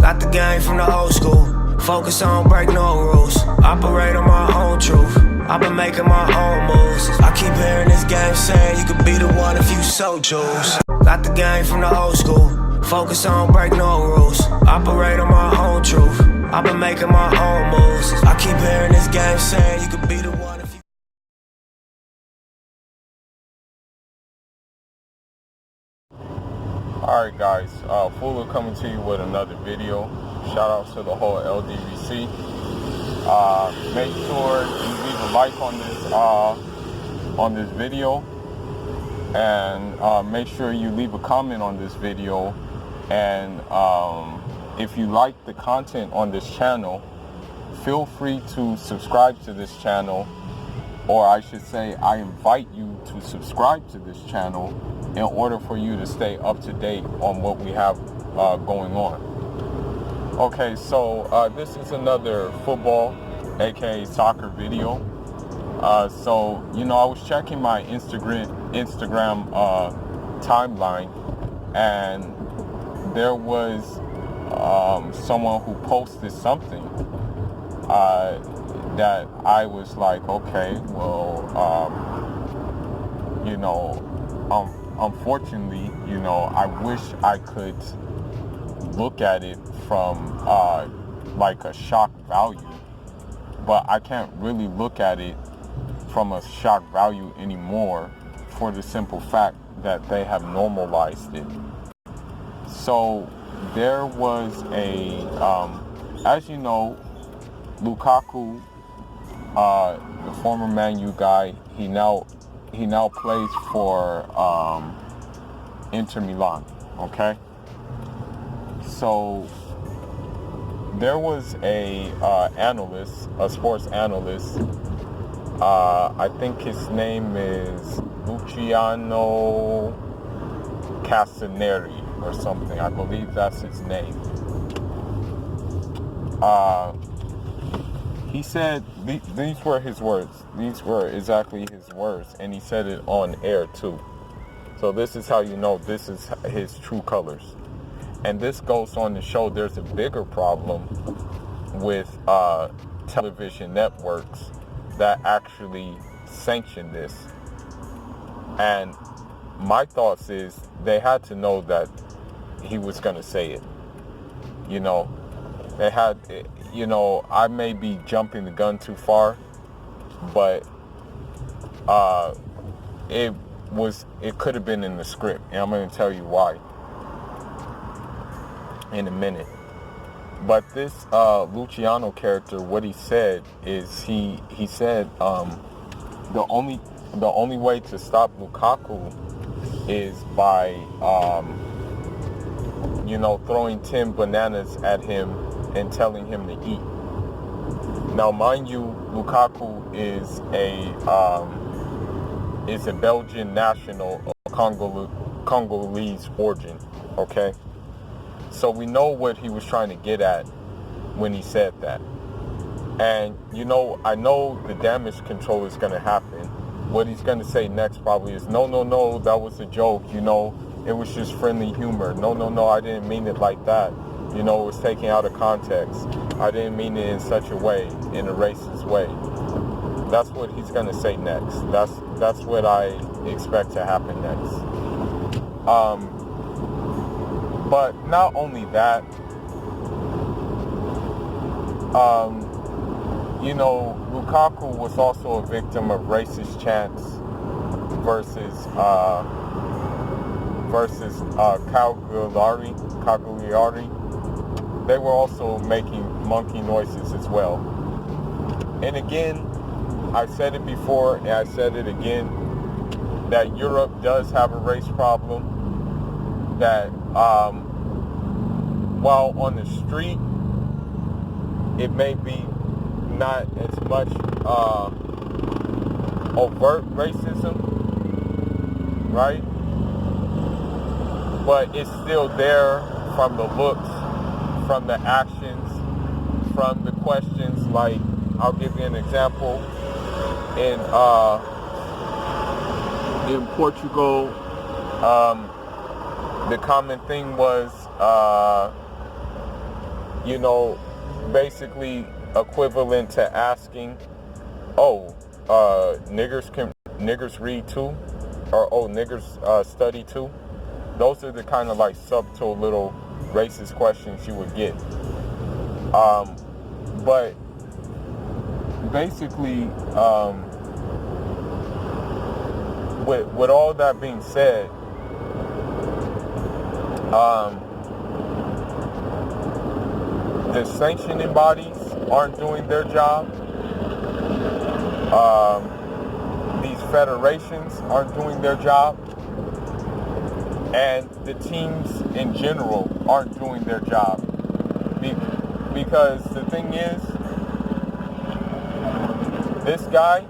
Got the game from the old school. Focus on break no rules. Operate on my own truth. I've been making my own moves. I keep hearing this game saying you could be the one if you so choose. Got the game from the old school. Focus on break no rules. Operate on my own truth. I've been making my own moves. I keep hearing this game saying you could be the one if you. Alright guys, Fuller coming to you with another video. Shout out to the whole LDVC. Make sure you leave a like on this video, and make sure you leave a comment on this video. And if you like the content on this channel, feel free to subscribe to this channel, or I should say I invite you to subscribe to this channel in order for you to stay up to date on what we have going on. Okay, so this is another football, aka soccer video. So, you know, I was checking my Instagram timeline, and there was someone who posted something that I was like, okay, well, you know, unfortunately, you know, I wish I could look at it from like a shock value, but I can't really look at it from a shock value anymore for the simple fact that they have normalized it. So there was a, as you know, Lukaku, the former Man U guy, he now plays for Inter Milan. Okay, so there was a sports analyst. I think his name is Luciano Castaneri or something. I believe that's his name. He said these were his words. These were exactly his words, and he said it on air too. So this is how you know this is his true colors. And this goes on to show there's a bigger problem with television networks that actually sanction this. And my thoughts is they had to know that he was going to say it. You know, they had, you know, I may be jumping the gun too far, but it could have been in the script, and I'm going to tell you why in a minute. But this Luciano character, what he said is he said the only way to stop Lukaku is by you know, throwing 10 bananas at him and telling him to eat. Now, mind you, Lukaku is a Belgian national of Congolese origin. Okay, so we know what he was trying to get at when he said that. And you know, I know the damage control is going to happen. What he's going to say next probably is, no, that was a joke. You know, it was just friendly humor. No, I didn't mean it like that. You know, it was taken out of context. I didn't mean it in such a way, in a racist way. That's what he's going to say next. That's what I expect to happen next. But not only that, you know, Lukaku was also a victim of racist chants versus Cagliari. They were also making monkey noises as well. And again, I said it before and I said it again, that Europe does have a race problem, that while on the street it may be not as much overt racism, right? But it's still there from the looks, from the actions, from the questions. Like, I'll give you an example. In Portugal, the common thing was you know, basically equivalent to asking, oh, niggers read too, or oh, niggers study too. Those are the kind of like subtle little racist questions you would get. But basically, with all that being said, the sanctioning bodies aren't doing their job. These federations aren't doing their job. And the teams in general aren't doing their job. Because the thing is, this guy,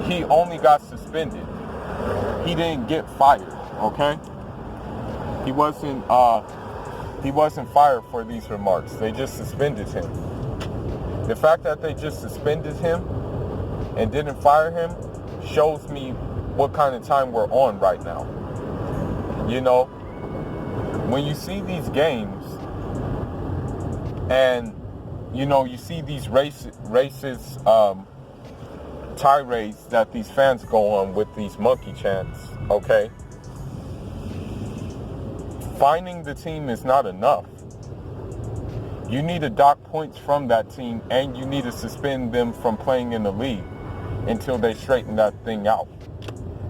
he only got suspended. He didn't get fired, okay? He wasn't fired for these remarks. They just suspended him. The fact that they just suspended him and didn't fire him shows me what kind of time we're on right now. You know, when you see these games and, you know, you see these racist tirades that these fans go on with these monkey chants, okay? Finding the team is not enough. You need to dock points from that team, and you need to suspend them from playing in the league until they straighten that thing out.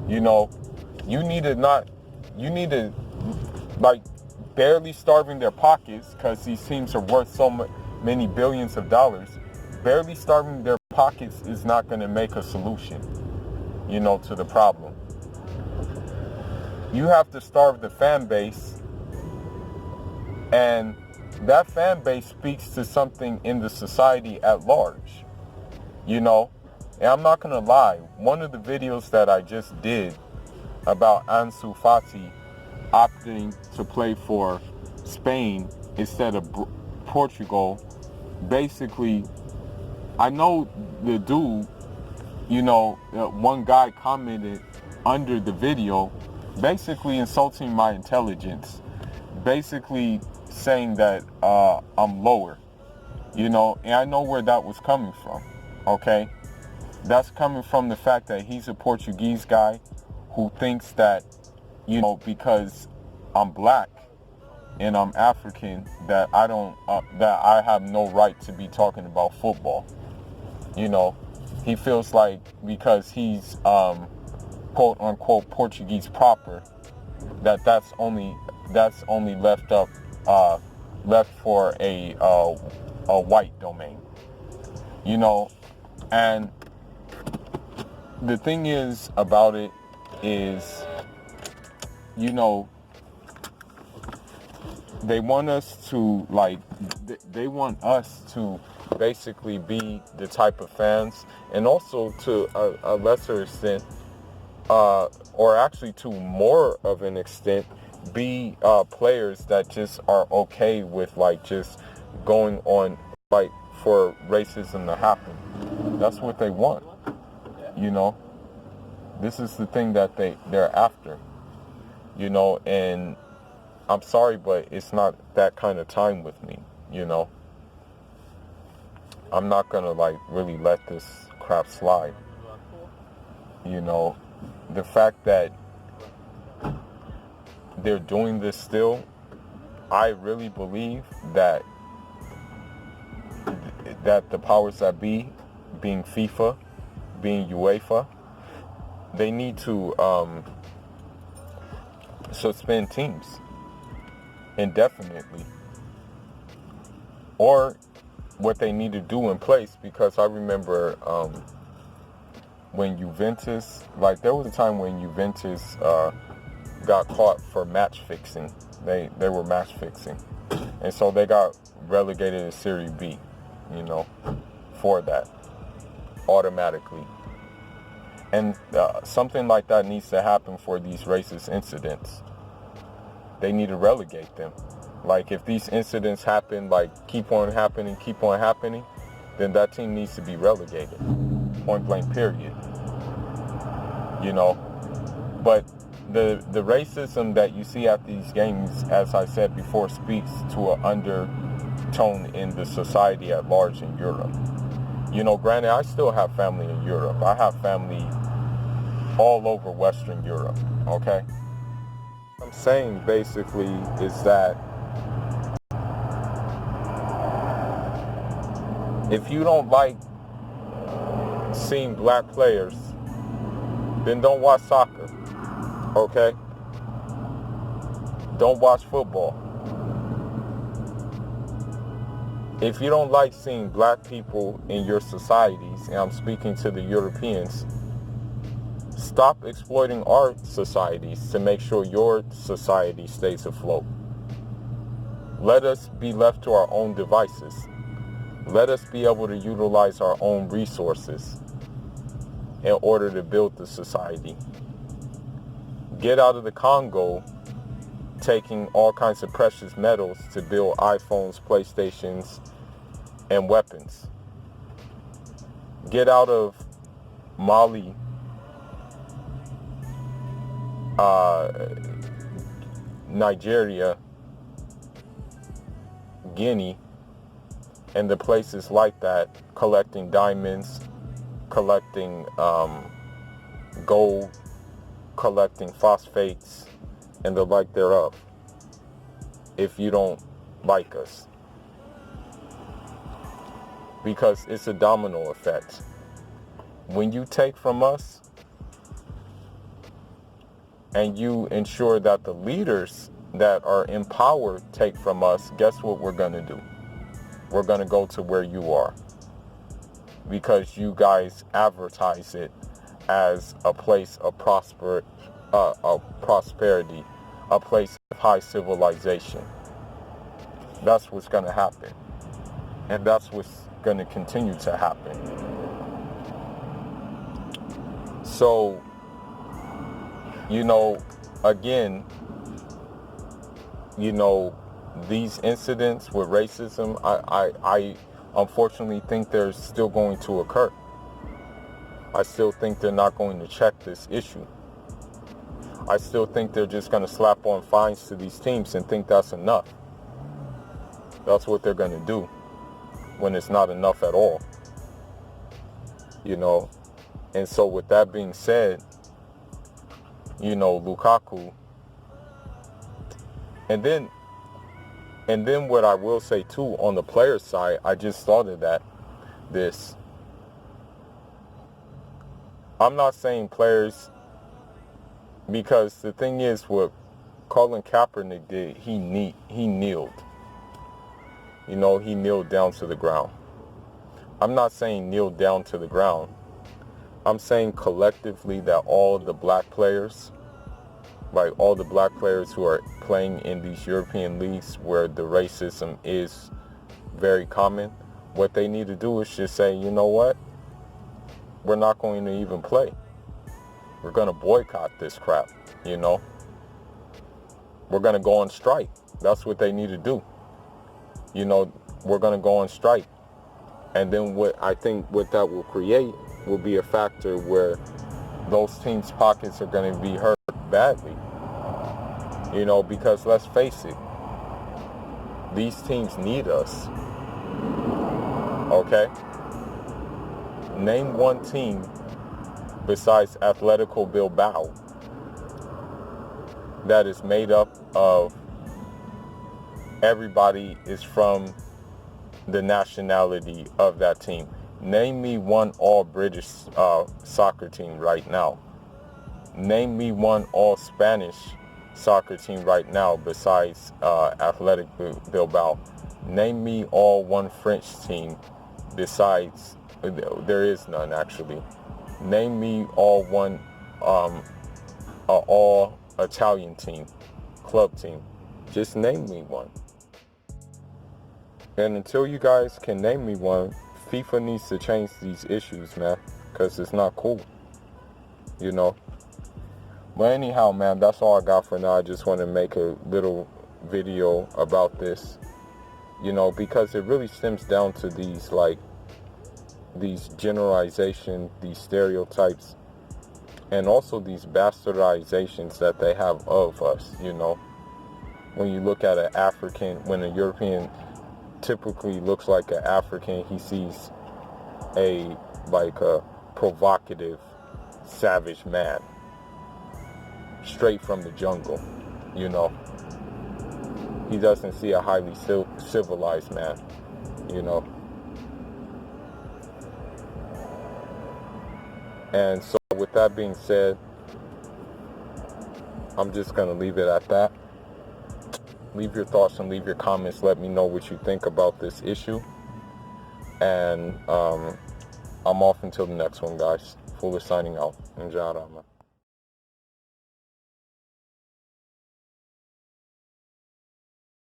You know, you need to like barely starving their pockets, because these teams are worth so many billions of dollars. Barely starving their pockets is not going to make a solution, you know, to the problem. You have to starve the fan base, and that fan base speaks to something in the society at large, you know. And I'm not going to lie, one of the videos that I just did about Ansu Fati opting to play for Spain instead of Portugal, basically, I know the dude, you know, one guy commented under the video basically insulting my intelligence, basically saying that I'm lower, you know, and I know where that was coming from, okay? That's coming from the fact that he's a Portuguese guy who thinks that, you know, because I'm black and I'm African, that that I have no right to be talking about football. You know, he feels like because he's quote unquote Portuguese proper, that's only left for a white domain. You know, and the thing is about it is, you know, they want us to basically be the type of fans, and also to a lesser extent, or actually to more of an extent, be players that just are okay with like just going on like for racism to happen. That's what they want, you know. This is the thing that they're after, you know, and I'm sorry, but it's not that kind of time with me, you know. I'm not gonna like really let this crap slide. You know, the fact that they're doing this still, I really believe that the powers that be, being FIFA, being UEFA, they need to suspend teams indefinitely, or what they need to do in place, because I remember when Juventus, like there was a time when Juventus got caught for match fixing. They were match fixing, and so they got relegated to Serie B, you know, for that automatically. And something like that needs to happen for these racist incidents. They need to relegate them. Like if these incidents happen, like keep on happening, then that team needs to be relegated. Point blank period. You know, but the racism that you see at these games, as I said before, speaks to an tone in the society at large in Europe. You know, granted, I still have family in Europe. I have family all over Western Europe, okay? What I'm saying basically is that if you don't like seeing black players, then don't watch soccer, okay? Don't watch football. If you don't like seeing black people in your societies, and I'm speaking to the Europeans, stop exploiting our societies to make sure your society stays afloat. Let us be left to our own devices. Let us be able to utilize our own resources in order to build the society. Get out of the Congo taking all kinds of precious metals to build iPhones, PlayStations, and weapons. Get out of Mali, Nigeria, Guinea, and the places like that, collecting diamonds, collecting gold, collecting phosphates, and the like thereof, if you don't like us. Because it's a domino effect. When you take from us and you ensure that the leaders that are in power take from us, guess what we're going to do? We're going to go to where you are. Because you guys advertise it as a place of prosperity, a place of high civilization. That's what's going to happen. And that's what's going to continue to happen. So, you know, again, you know, these incidents with racism, I unfortunately think they're still going to occur. I still think they're not going to check this issue. I still think they're just going to slap on fines to these teams and think that's enough. That's what they're going to do when it's not enough at all. You know, and so with that being said, you know, Lukaku, and then what I will say too, on the player side, I just thought of this. I'm not saying players, because the thing is, what Colin Kaepernick did, he kneeled. You know, he kneeled down to the ground. I'm not saying kneel down to the ground. I'm saying collectively that all the black players, like all the black players who are playing in these European leagues where the racism is very common, what they need to do is just say, you know what? We're not going to even play. We're going to boycott this crap, you know? We're going to go on strike. That's what they need to do. You know, we're going to go on strike. And then what I think what that will create will be a factor where those teams' pockets are going to be hurt badly. You know, because let's face it, these teams need us. Okay? Name one team besides Atletico Bilbao that is made up of everybody is from the nationality of that team. Name me one all-British soccer team right now. Name me one all-Spanish soccer team right now besides Athletic Bilbao. Name me all one French team besides, there is none actually. Name me all one all Italian team, club team. Just name me one. And until you guys can name me one, FIFA needs to change these issues, man, because it's not cool, you know. But anyhow, man, that's all I got for now. I just want to make a little video about this, you know, because it really stems down to these generalizations, these stereotypes, and also these bastardizations that they have of us, you know. When you look at an African, when a European typically looks like an African, he sees a provocative, savage man, straight from the jungle, you know. He doesn't see a highly civilized man, you know. And so with that being said, I'm just going to leave it at that. Leave your thoughts and leave your comments. Let me know what you think about this issue. And I'm off until the next one, guys. Fuller signing out. Injara.